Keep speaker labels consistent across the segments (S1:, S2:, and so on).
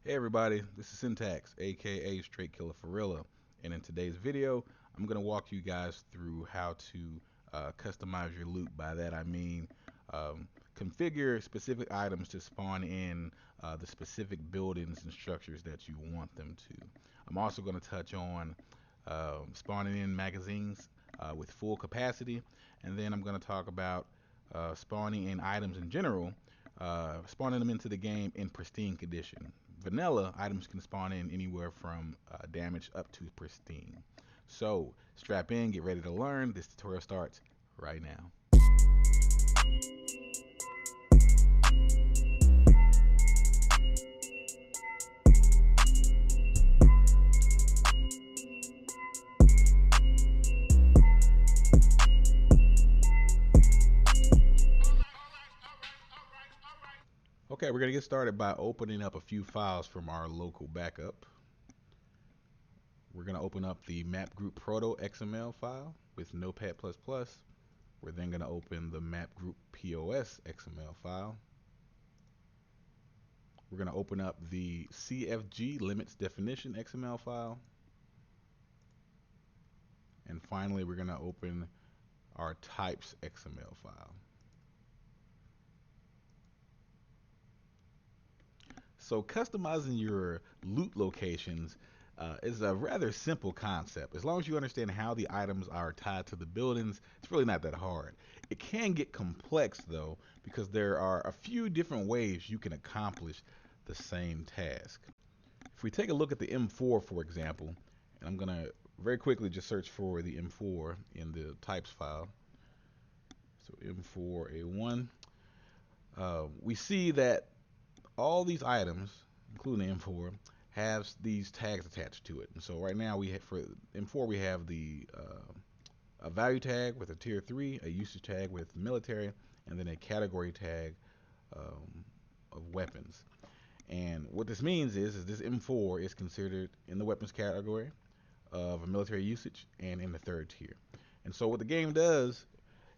S1: Hey everybody, this is Syntax, aka Straight Killer Gorilla, and in today's video, I'm going to walk you guys through how to customize your loot. By that I mean configure specific items to spawn in the specific buildings and structures that you want them to. I'm also going to touch on spawning in magazines with full capacity, and then I'm going to talk about spawning in items in general, spawning them into the game in pristine condition. Vanilla items can spawn in anywhere from damage up to pristine. So strap in, get ready to learn. This tutorial starts right now. Okay, we're gonna get started by opening up a few files from our local backup. We're gonna open up the map group proto XML file with Notepad++. We're then gonna open the map group POS XML file. We're gonna open up the CFG limits definition XML file. And finally, we're gonna open our types XML file. So customizing your loot locations is a rather simple concept. As long as you understand how the items are tied to the buildings, it's really not that hard. It can get complex though, because there are a few different ways you can accomplish the same task. If we take a look at the M4, for example, and I'm gonna very quickly just search for the M4 in the types file. So M4A1, we see that all these items, including the M4, have these tags attached to it. And so right now we have, for M4 we have the a value tag with a tier 3, a usage tag with military, and then a category tag of weapons. And what this means is this M4 is considered in the weapons category of a military usage and in the third tier. And so what the game does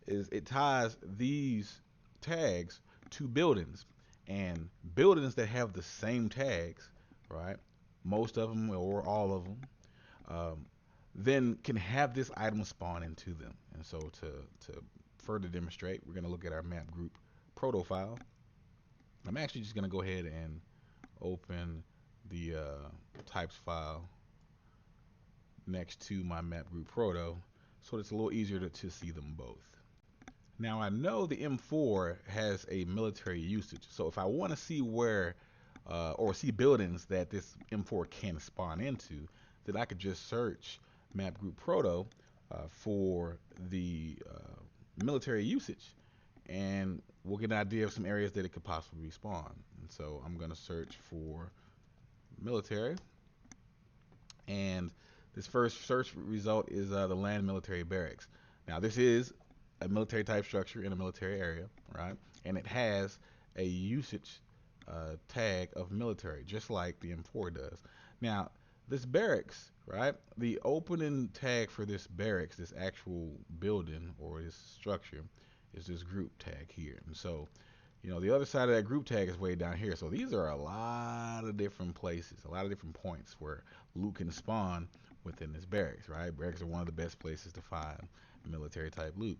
S1: is it ties these tags to buildings, and buildings that have the same tags, right? Most of them or all of them, then can have this item spawn into them. And so to further demonstrate, we're going to look at our map group proto file. I'm actually just going to go ahead and open the types file next to my map group proto so it's a little easier to see them both. Now I know the M4 has a military usage, so if I want to see where or see buildings that this M4 can spawn into, then I could just search map group proto for the military usage, and we'll get an idea of some areas that it could possibly spawn. And so I'm going to search for military, and this first search result is the land military barracks. Now this is a military type structure in a military area, right? And it has a usage tag of military, just like the M4 does. Now this barracks, right? The opening tag for this barracks, this actual building or this structure, is this group tag here. And so the other side of that group tag is way down here. So these are a lot of different places, a lot of different points where loot can spawn within this barracks, right? Barracks are one of the best places to find military type loot.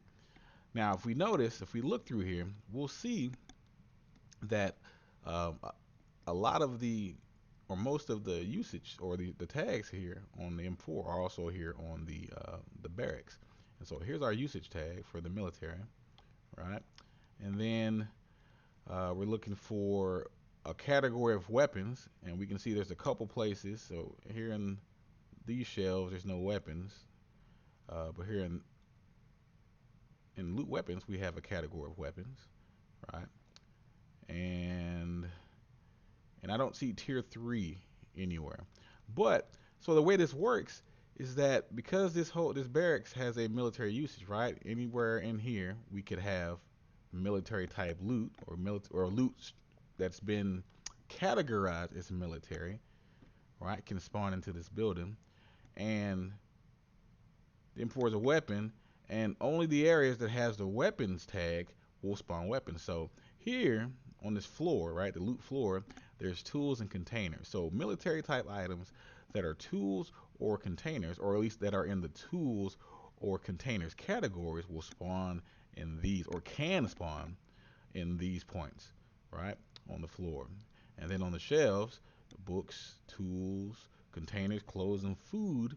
S1: Now, if we notice, if we look through here, we'll see that um, a lot of the, or most of the usage or the tags here on the M4 are also here on the barracks. And so here's our usage tag for the military, right? And then we're looking for a category of weapons, and we can see there's a couple places. So here in these shelves, there's no weapons, but here in loot weapons, we have a category of weapons, right? And I don't see tier 3 anywhere. But so the way this works is that because this barracks has a military usage, right? Anywhere in here we could have military type loot or loot that's been categorized as military, right? Can spawn into this building, and the M4 is a weapon, and only the areas that has the weapons tag will spawn weapons. So here on this floor, right, the loot floor, there's tools and containers. So military type items that are tools or containers, or at least that are in the tools or containers categories, will spawn in these, or can spawn in these points, right, on the floor. And then on the shelves, books, tools, containers, clothes, and food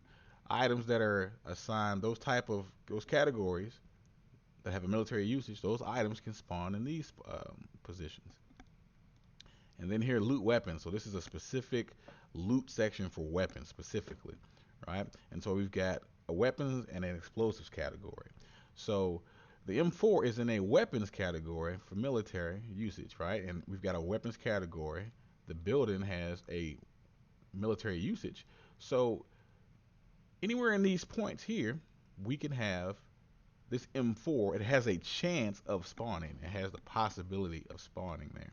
S1: items that are assigned those categories that have a military usage. Those items can spawn in these positions. And then here, loot weapons. So this is a specific loot section for weapons specifically, right? And so we've got a weapons and an explosives category. So the M4 is in a weapons category for military usage, right? And we've got a weapons category. The building has a military usage. So anywhere in these points here, we can have this M4. It has a chance of spawning. It has the possibility of spawning there.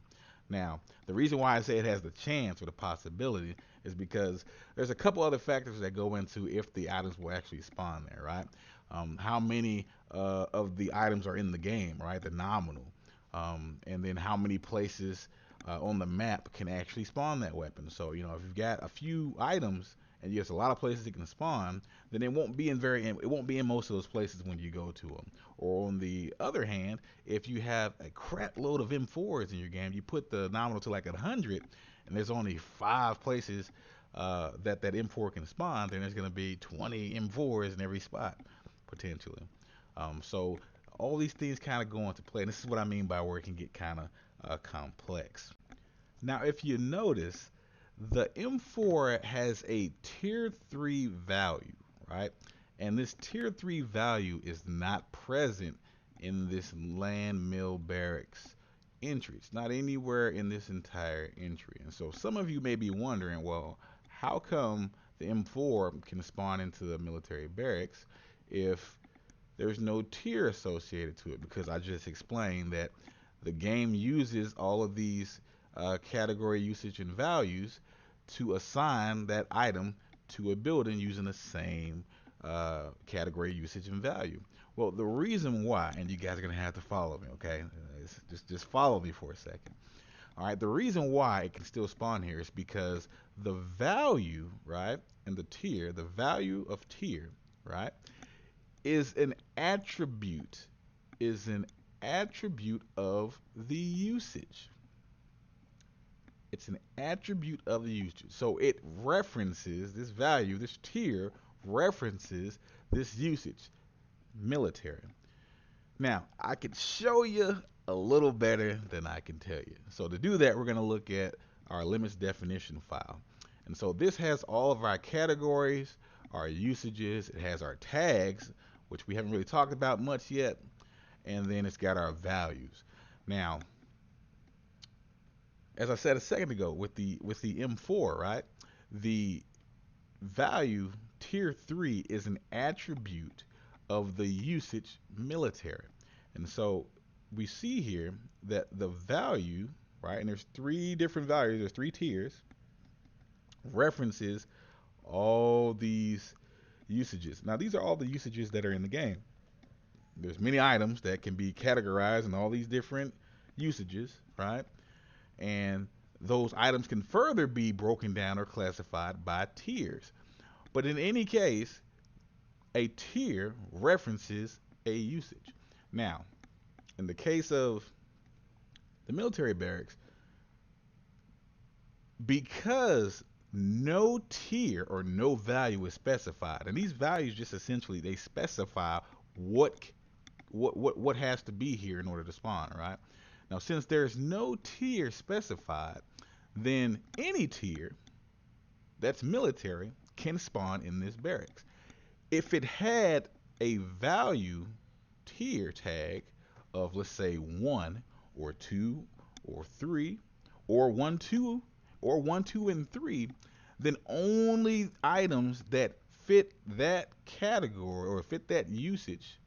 S1: Now, the reason why I say it has the chance or the possibility is because there's a couple other factors that go into if the items will actually spawn there, right? How many of the items are in the game, right? The nominal. And then how many places on the map can actually spawn that weapon. So, you know, if you've got a few items and there's a lot of places it can spawn, then it won't be in most of those places when you go to them. Or on the other hand, if you have a crap load of M4s in your game, you put the nominal to like 100, and there's only 5 places that M4 can spawn, then there's going to be 20 M4s in every spot potentially. So all these things kind of go into play, and this is what I mean by where it can get kind of complex. Now, if you notice, the M4 has a tier 3 value, right? And this tier 3 value is not present in this land mill barracks entry. It's not anywhere in this entire entry. And so some of you may be wondering, well, how come the M4 can spawn into the military barracks if there's no tier associated to it? Because I just explained that the game uses all of these category usage and values to assign that item to a building using the same category usage and value. Well, the reason why, and you guys are gonna have to follow me, okay? Just follow me for a second. All right, the reason why it can still spawn here is because the value, right, and the value of tier, right, is an attribute, of the usage. It's an attribute of the usage. So it references this value, this tier references this usage, military. Now, I can show you a little better than I can tell you. So to do that, we're going to look at our limits definition file. And so this has all of our categories, our usages, it has our tags, which we haven't really talked about much yet, and then it's got our values. Now, as I said a second ago, with the M4, right? The value tier 3 is an attribute of the usage military. And so we see here that the value, right? And there's 3 different values, there's 3 tiers, references all these usages. Now these are all the usages that are in the game. There's many items that can be categorized in all these different usages, right? And those items can further be broken down or classified by tiers. But in any case, a tier references a usage. Now, in the case of the military barracks, because no tier or no value is specified, and these values just essentially they specify what has to be here in order to spawn, right? Now, since there's no tier specified, then any tier that's military can spawn in this barracks. If it had a value tier tag of, let's say, 1 or 2 or 3 or 1, 2 or 1, 2, and 3, then only items that fit that category or fit that usage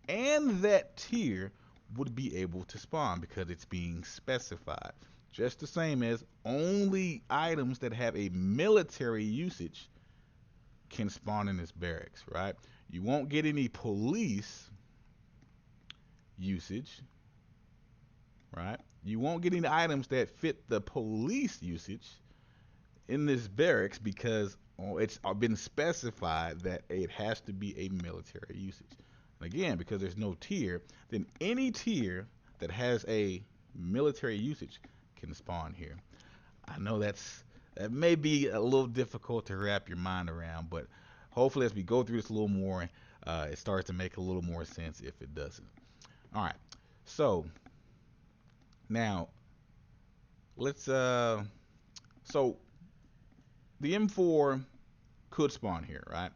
S1: and that tier would be able to spawn because it's being specified. Just the same as only items that have a military usage can spawn in this barracks, right? You won't get any police usage right? You won't get any items that fit the police usage in this barracks because it's been specified that it has to be a military usage. And again, because there's no tier, then any tier that has a military usage can spawn here. I know that may be a little difficult to wrap your mind around, but hopefully as we go through this a little more, it starts to make a little more sense if it doesn't. All right. So now let's so the M4 could spawn here, right?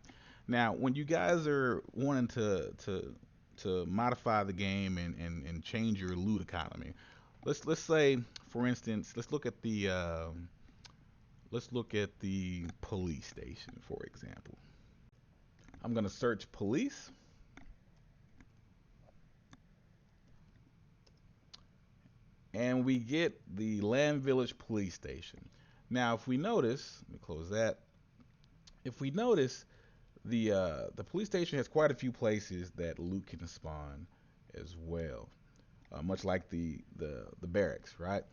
S1: Now, when you guys are wanting to modify the game and change your loot economy, let's say, for instance, let's look at the police station, for example. I'm gonna search police, and we get the Land Village Police Station. Now, if we notice, let me close that. If we notice, the police station has quite a few places that loot can spawn as well, much like the barracks, right?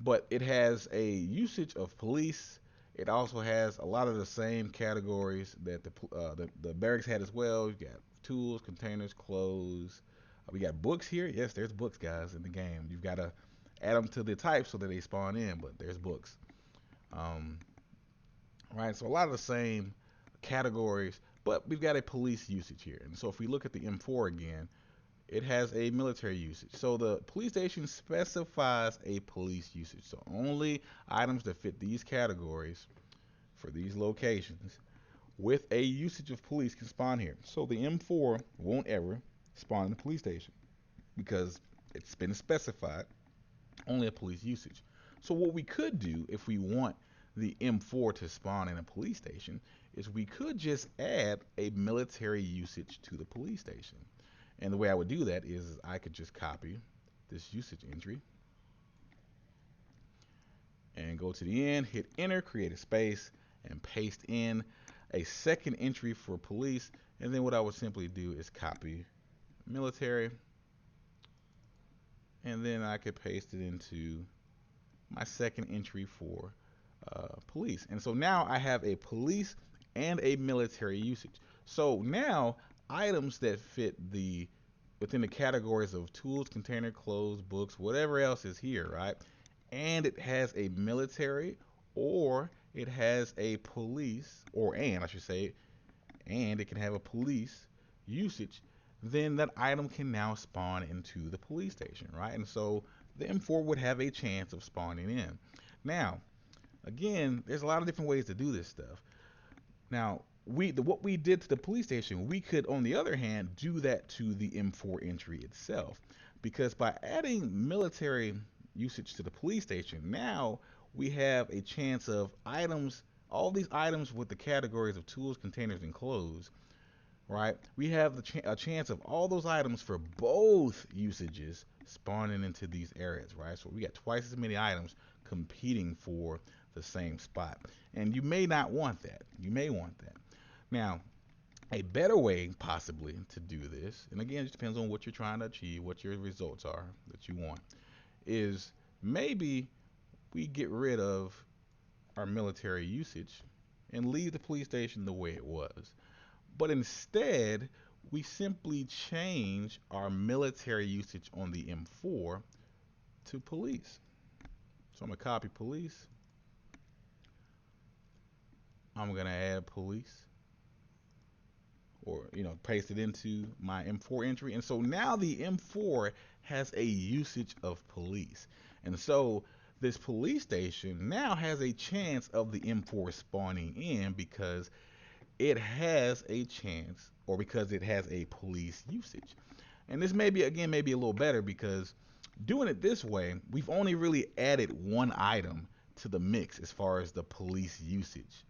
S1: But it has a usage of police. It also has a lot of the same categories that the barracks had as well. You got tools, containers, clothes. We got books here. Yes, there's books, guys, in the game. You've got to add them to the type so that they spawn in, but there's books. Um, right? So a lot of the same categories, but we've got a police usage here. And so if we look at the M4 again, it has a military usage. So the police station specifies a police usage. So only items that fit these categories for these locations with a usage of police can spawn here. So the M4 won't ever spawn in the police station because it's been specified only a police usage. So what we could do if we want the M4 to spawn in a police station is we could just add a military usage to the police station. And the way I would do that is I could just copy this usage entry and go to the end, hit enter, create a space, and paste in a second entry for police. And then what I would simply do is copy military, and then I could paste it into my second entry for police. And so now I have a police and a military usage. So now items that fit the within the categories of tools, container, clothes, books, whatever else is here, right? And it has a military or it has a police, or and I should say, and it can have a police usage, then that item can now spawn into the police station, right? And so the M4 would have a chance of spawning in. Now, again, there's a lot of different ways to do this stuff. Now, what we did to the police station, we could, on the other hand, do that to the M4 entry itself, because by adding military usage to the police station, now we have a chance of items, all these items with the categories of tools, containers, and clothes, right? We have a chance of all those items for both usages spawning into these areas, right? So we got twice as many items competing for the same spot. And you may not want that. You may want that. Now, a better way possibly to do this, and again, it just depends on what you're trying to achieve, what your results are that you want, is maybe we get rid of our military usage and leave the police station the way it was. But instead, we simply change our military usage on the M4 to police. So I'm going to copy police. I'm going to add police, or paste it into my M4 entry. And so now the M4 has a usage of police. And so this police station now has a chance of the M4 spawning in because it has a chance, or because it has a police usage. And this maybe a little better because doing it this way, we've only really added one item to the mix as far as the police usage.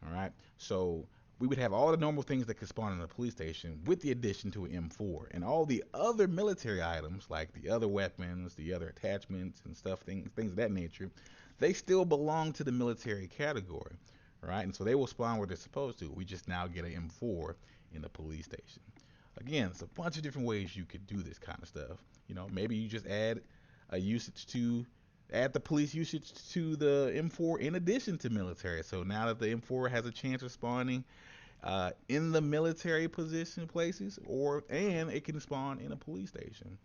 S1: All right. So we would have all the normal things that could spawn in a police station with the addition to an M4, and all the other military items like the other weapons, the other attachments and stuff, things of that nature, they still belong to the military category, right? And so they will spawn where they're supposed to. We just now get an M4 in the police station. Again, it's a bunch of different ways you could do this kind of stuff. Maybe you just add a usage to add the police usage to the M4 in addition to military. So now that the M4 has a chance of spawning in the military position places, and it can spawn in a police station.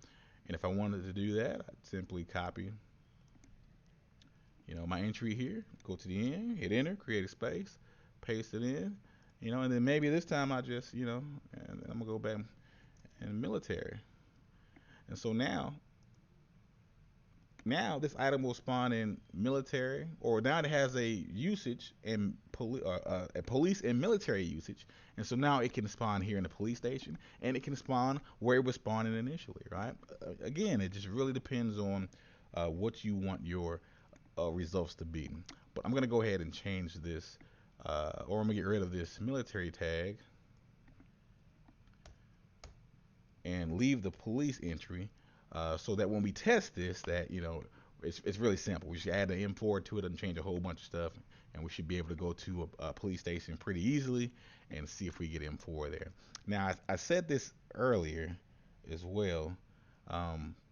S1: And if I wanted to do that, I'd simply copy, my entry here, go to the end, hit enter, create a space, paste it in, and then maybe this time I just, and I'm gonna go back in military. And so now this item will spawn in military, or now it has a usage in a police and military usage, and so now it can spawn here in the police station, and it can spawn where it was spawning initially, right? Again, it just really depends on what you want your results to be. But I'm gonna go ahead and change this, or I'm gonna get rid of this military tag and leave the police entry, so that when we test this, that it's really simple. We should add the M4 to it and change a whole bunch of stuff, and we should be able to go to a police station pretty easily and see if we get M4 there. Now, I said this earlier as well.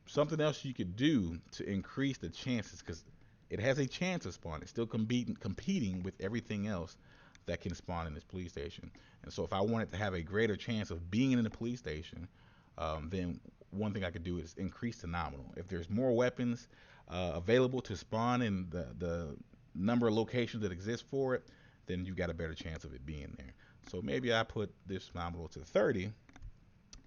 S1: Something else you could do to increase the chances, because it has a chance of spawning. It's still competing with everything else that can spawn in this police station. And so if I wanted to have a greater chance of being in the police station, then one thing I could do is increase the nominal. If there's more weapons available to spawn in the number of locations that exist for it, then you got a better chance of it being there. So maybe I put this nominal to 30,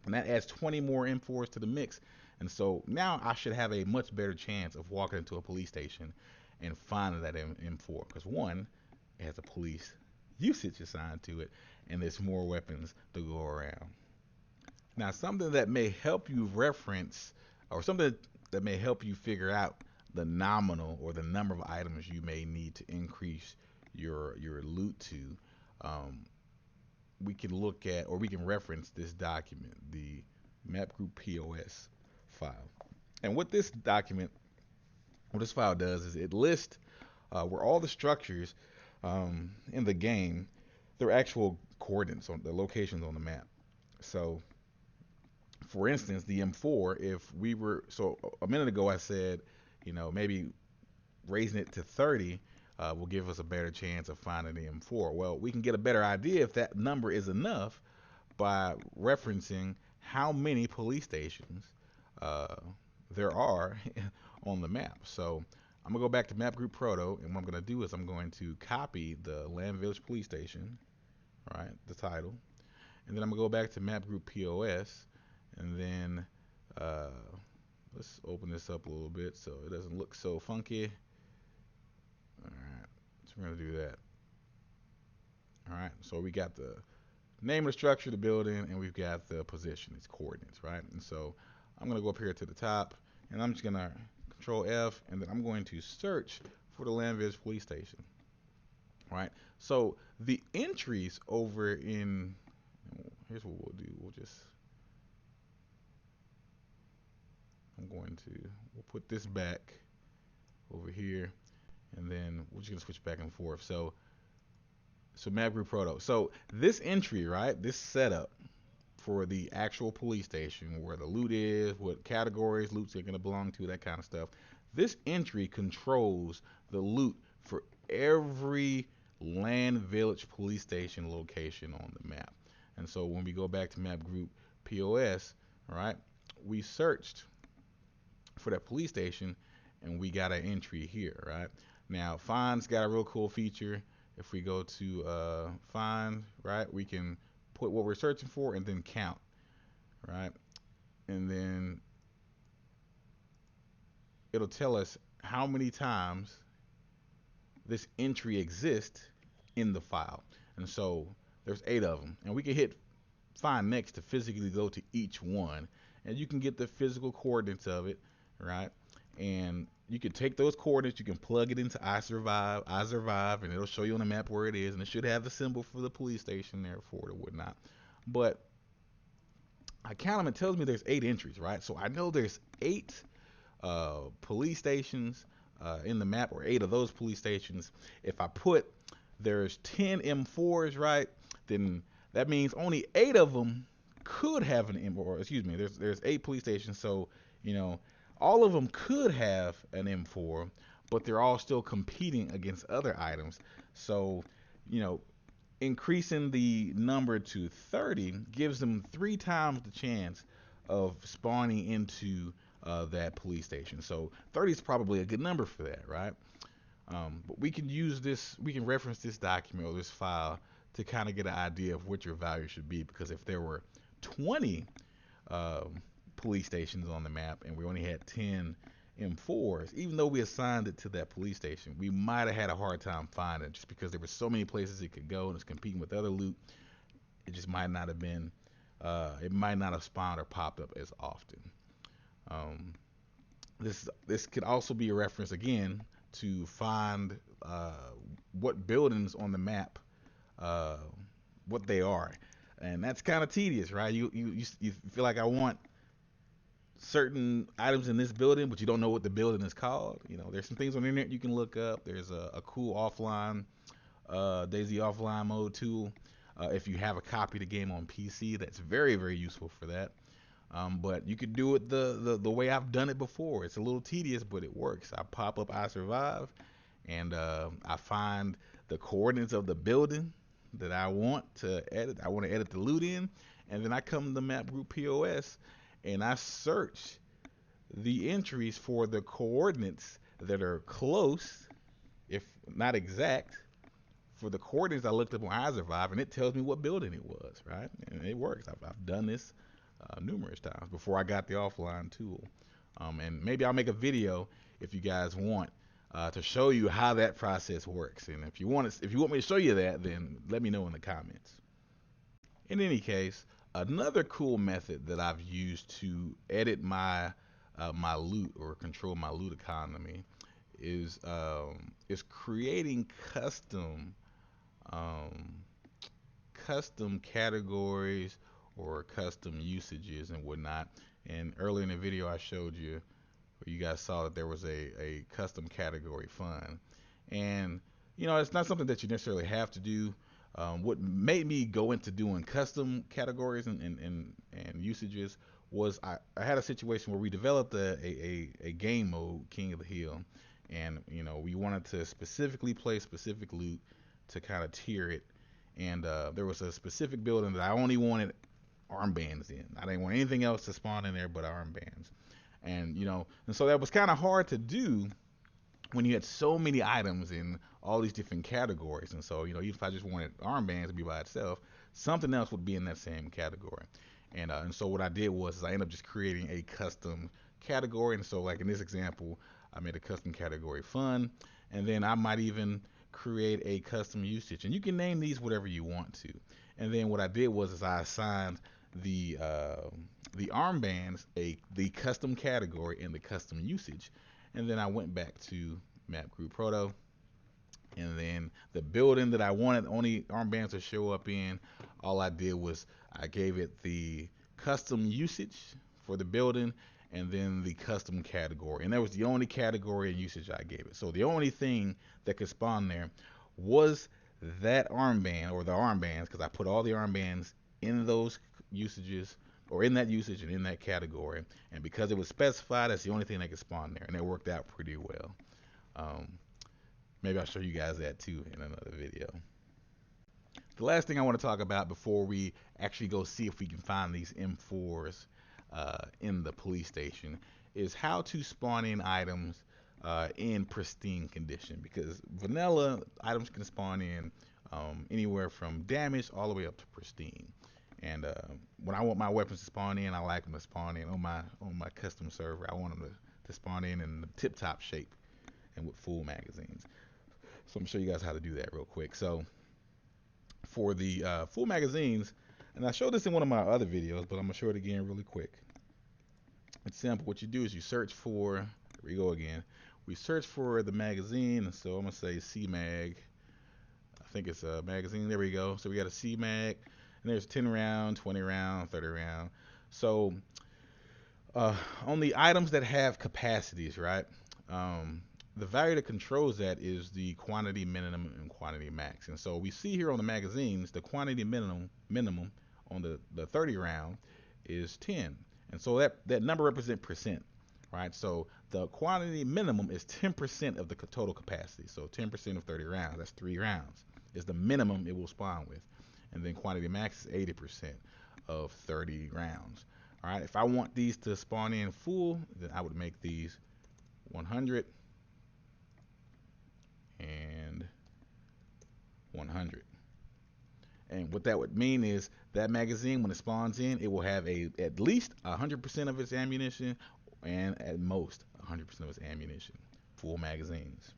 S1: and that adds 20 more M4s to the mix. And so now I should have a much better chance of walking into a police station and finding that M4, because one, it has a police usage assigned to it, and there's more weapons to go around. Now, something that may help you reference, or something that may help you figure out the nominal or the number of items you may need to increase your loot to, we can look at, or we can reference this document, the map group POS file. And what this file does is it lists where all the structures in the game, their actual coordinates, on the locations on the map. So for instance, the M4, so a minute ago I said, maybe raising it to 30 will give us a better chance of finding the M4. Well, we can get a better idea if that number is enough by referencing how many police stations there are on the map. So I'm gonna go back to map group proto, and what I'm gonna do is I'm going to copy the Land Village Police Station, right, the title, and then I'm gonna go back to map group POS, and then let's open this up a little bit so it doesn't look so funky. All right, so we're gonna do that. All right, so we got the name of the structure, the building, and we've got the position, its coordinates, right? And so I'm gonna go up here to the top, and I'm just gonna Control F, and then I'm going to search for the Land Village Police Station. All right, so the entries over in, here's what we'll do. We'll put this back over here, and then we're just gonna switch back and forth. So map group proto. So this entry, right, this setup for the actual police station, where the loot is, what categories loot's are gonna belong to, that kind of stuff. This entry controls the loot for every Land Village Police Station location on the map. And so when we go back to map group POS, all right, we searched for that police station, and we got an entry here, right? Now, Find's got a real cool feature. If we go to Find, right, we can put what we're searching for and then count, right? And then it'll tell us how many times this entry exists in the file. And so there's 8 of them, and we can hit Find Next to physically go to each one, and you can get the physical coordinates of it, right? And you can take those coordinates, you can plug it into I survive, and it'll show you on the map where it is, and it should have the symbol for the police station there for it or whatnot. But I count them, it tells me there's 8 entries, right? So I know there's 8 police stations in the map, or 8 of those police stations. If I put there's 10 M4s, right, then that means only 8 of them could have an M, or excuse me, there's 8 police stations. So All of them could have an M4, but they're all still competing against other items. So, you know, increasing the number to 30 gives them 3 times the chance of spawning into that police station. So 30 is probably a good number for that, right? But we can use this, we can reference this document or this file to kind of get an idea of what your value should be. Because if there were 20 um, police stations on the map and we only had 10 M4s, even though we assigned it to that police station, we might have had a hard time finding it just because there were so many places it could go and it's competing with other loot. It just might not have been, it might not have spawned or popped up as often. Um, this could also be a reference again to find what buildings on the map, uh, what they are, and that's kind of tedious, right? You feel like I want certain items in this building, but you don't know what the building is called. You know, there's some things on the internet you can look up. There's a cool offline DayZ offline mode tool. If you have a copy of the game on PC, that's very useful for that. But you could do it the way I've done it before. It's a little tedious, but it works. I pop up I survive, and I find the coordinates of the building that I want to edit. I want to edit the loot in, and then I come to map group POS, and I search the entries for the coordinates that are close, if not exact. For the coordinates, I looked up on iSurvive, and it tells me what building it was, right? And it works. I've done this numerous times before I got the offline tool. And maybe I'll make a video if you guys want to show you how that process works. And if you want me to show you that, then let me know in the comments. In any case, another cool method that I've used to edit my loot or control my loot economy is creating um, custom categories or custom usages and whatnot. And earlier in the video, I showed you, or you guys saw that there was a custom category fun. And, you know, it's not something that you necessarily have to do. What made me go into doing custom categories and usages was I had a situation where we developed a game mode, King of the Hill. And, you know, we wanted to specifically play specific loot to kind of tier it. And there was a specific building that I only wanted armbands in. I didn't want anything else to spawn in there but armbands. And, you know, and so that was kind of hard to do when you had so many items in all these different categories. And so, you know, even if I just wanted armbands to be by itself, something else would be in that same category. And so what I did was I ended up just creating a custom category. And so, like in this example, I made a custom category fun, and then I might even create a custom usage. And you can name these whatever you want to. And then what I did was is I assigned the armbands the custom category and the custom usage. And then I went back to map group proto, and then the building that I wanted only armbands to show up in, all I did was I gave it the custom usage for the building and then the custom category. And that was the only category and usage I gave it. So the only thing that could spawn there was that armband or the armbands, because I put all the armbands in those usages or in that usage and in that category. And because it was specified, that's the only thing that could spawn there. And it worked out pretty well. Um, Maybe I'll show you guys that too in another video. The last thing I want to talk about before we actually go see if we can find these M4s in the police station is how to spawn in items in pristine condition, because vanilla items can spawn in anywhere from damaged all the way up to pristine. And when I want my weapons to spawn in, I like them to spawn in on my custom server. I want them to spawn in the tip-top shape and with full magazines. So I'm gonna show you guys how to do that real quick. So for the full magazines, and I showed this in one of my other videos, but I'm gonna show it again really quick. It's simple. What you do is you search for, here we go again. We search for the magazine, and so I'm gonna say C-Mag. I think it's a magazine. There we go. So we got a C-Mag, and there's 10 round, 20 round, 30 round. So on the items that have capacities, right? The value that controls that is the quantity minimum and quantity max. And so we see here on the magazines, the quantity minimum on the 30 round is 10. And so that number represents percent. right? So the quantity minimum is 10% of the total capacity. So 10% of 30 rounds, that's 3 rounds, is the minimum it will spawn with. And then quantity max is 80% of 30 rounds. All right, if I want these to spawn in full, then I would make these 100 and 100. And what that would mean is that magazine, when it spawns in, it will have at least 100% of its ammunition, and at most 100% of its ammunition, full magazines.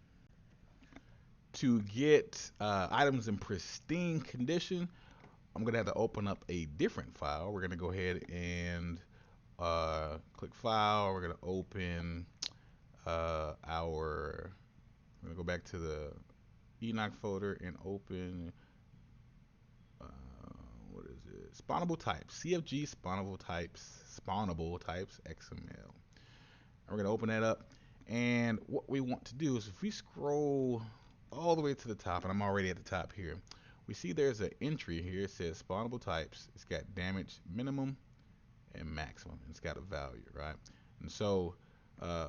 S1: To get items in pristine condition, I'm gonna have to open up a different file. We're gonna go ahead and click File. We're gonna open our. We're gonna go back to the Enoch folder and open what is it? Spawnable types, CFG spawnable types XML. And we're gonna open that up. And what we want to do is if we scroll all the way to the top, and I'm already at the top here, we see there's an entry here. It says spawnable types. It's got damage minimum and maximum. It's got a value, right? And so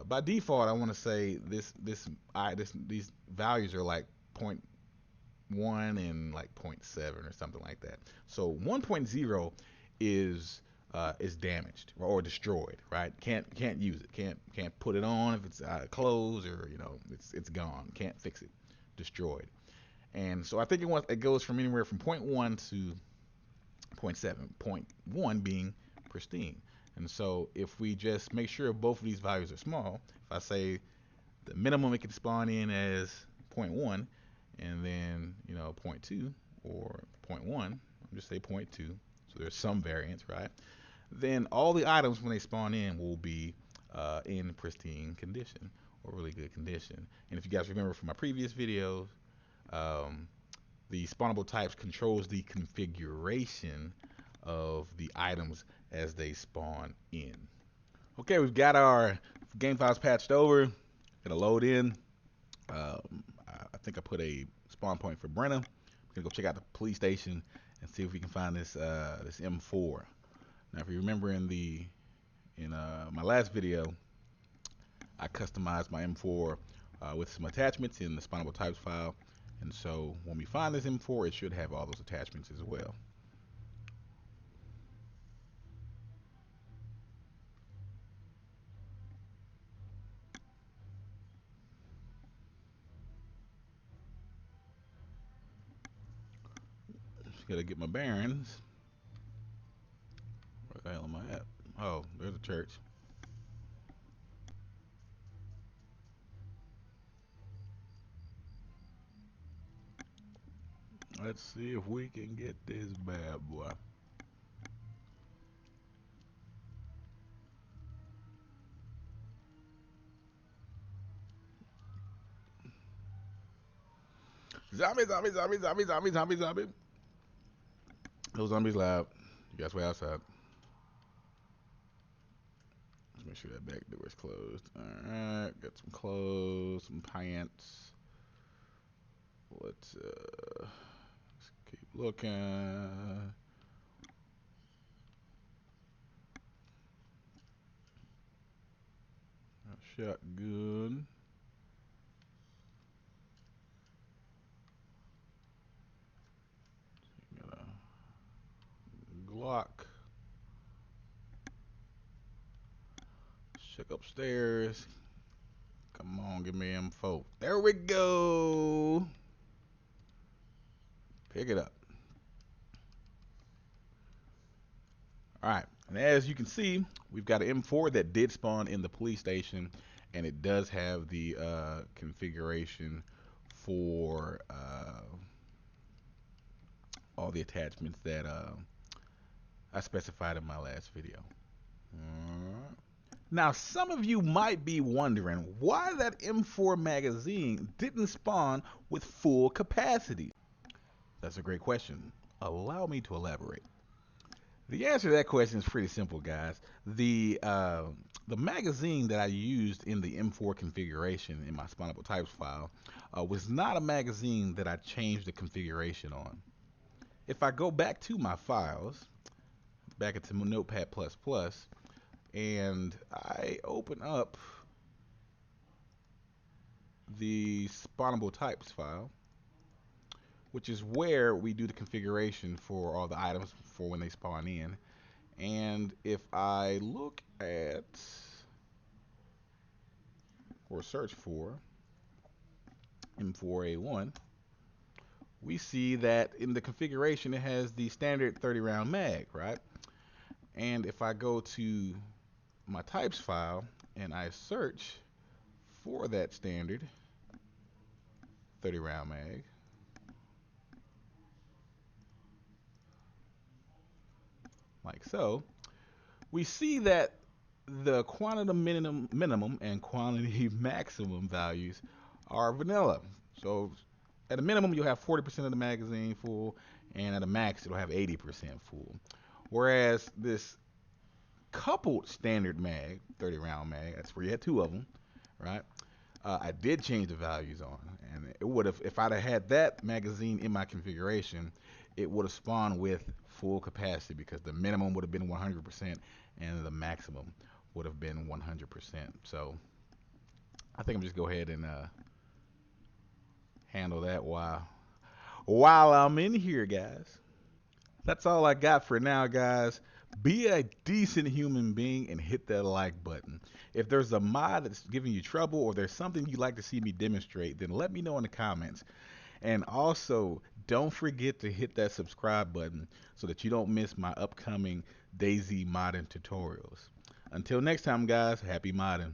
S1: by default, I want to say these values are like 0.1 and like 0.7 or something like that. So 1.0 is damaged or destroyed, right? Can't use it. Can't put it on if it's closed, or it's gone. Can't fix it. Destroyed. And so I think it goes from anywhere from 0.1 to 0.7. 0.1 being pristine. And so if we just make sure both of these values are small, if I say the minimum it can spawn in as 0.1, and then 0.2 or 0.1, I'll just say 0.2, so there's some variance, right? Then all the items when they spawn in will be in pristine condition or really good condition. And if you guys remember from my previous videos, the spawnable types controls the configuration of the items as they spawn in. Okay, we've got our game files patched over. Gonna load in. I think I put a spawn point for Brenna. I'm gonna go check out the police station and see if we can find this M4. Now, if you remember in my last video, I customized my M4 with some attachments in the spawnable types file, and so when we find this M4, it should have all those attachments as well. Just gotta get my bearings. Where the hell am I at? Oh, there's a church. Let's see if we can get this bad boy. Zombie, zombie, zombie, zombie, zombie, zombie, zombie. Those zombies loud. You guys wait outside. Let's make sure that back door is closed. Alright, got some clothes, some pants. Let's keep looking. A shotgun. Got a Glock. Check upstairs. Come on, give me M4. There we go. Pick it up. Alright, and as you can see, we've got an M4 that did spawn in the police station, and it does have the configuration for all the attachments that I specified in my last video. Now, some of you might be wondering why that M4 magazine didn't spawn with full capacity. That's a great question. Allow me to elaborate. The answer to that question is pretty simple, guys. The magazine that I used in the M4 configuration in my spawnable types file was not a magazine that I changed the configuration on. If I go back to my files, back into Notepad++, and I open up the spawnable types file, which is where we do the configuration for all the items for when they spawn in. And if I look at or search for M4A1, we see that in the configuration it has the standard 30 round mag, right? And if I go to my types file and I search for that standard 30 round mag, like so, we see that the quantity minimum and quantity maximum values are vanilla. So at a minimum, you'll have 40% of the magazine full, and at a max, it'll have 80% full. Whereas this coupled standard mag, 30 round mag, that's where you had two of them, right? I did change the values on, and it would have, if I'd have had that magazine in my configuration, it would have spawned with full capacity because the minimum would have been 100% and the maximum would have been 100%. So I think I'm just go ahead and handle that while I'm in here, guys. That's all I got for now, guys. Be a decent human being and hit that like button. If there's a mod that's giving you trouble or there's something you'd like to see me demonstrate, then let me know in the comments. And also, don't forget to hit that subscribe button so that you don't miss my upcoming DayZ modding tutorials. Until next time, guys, happy modding.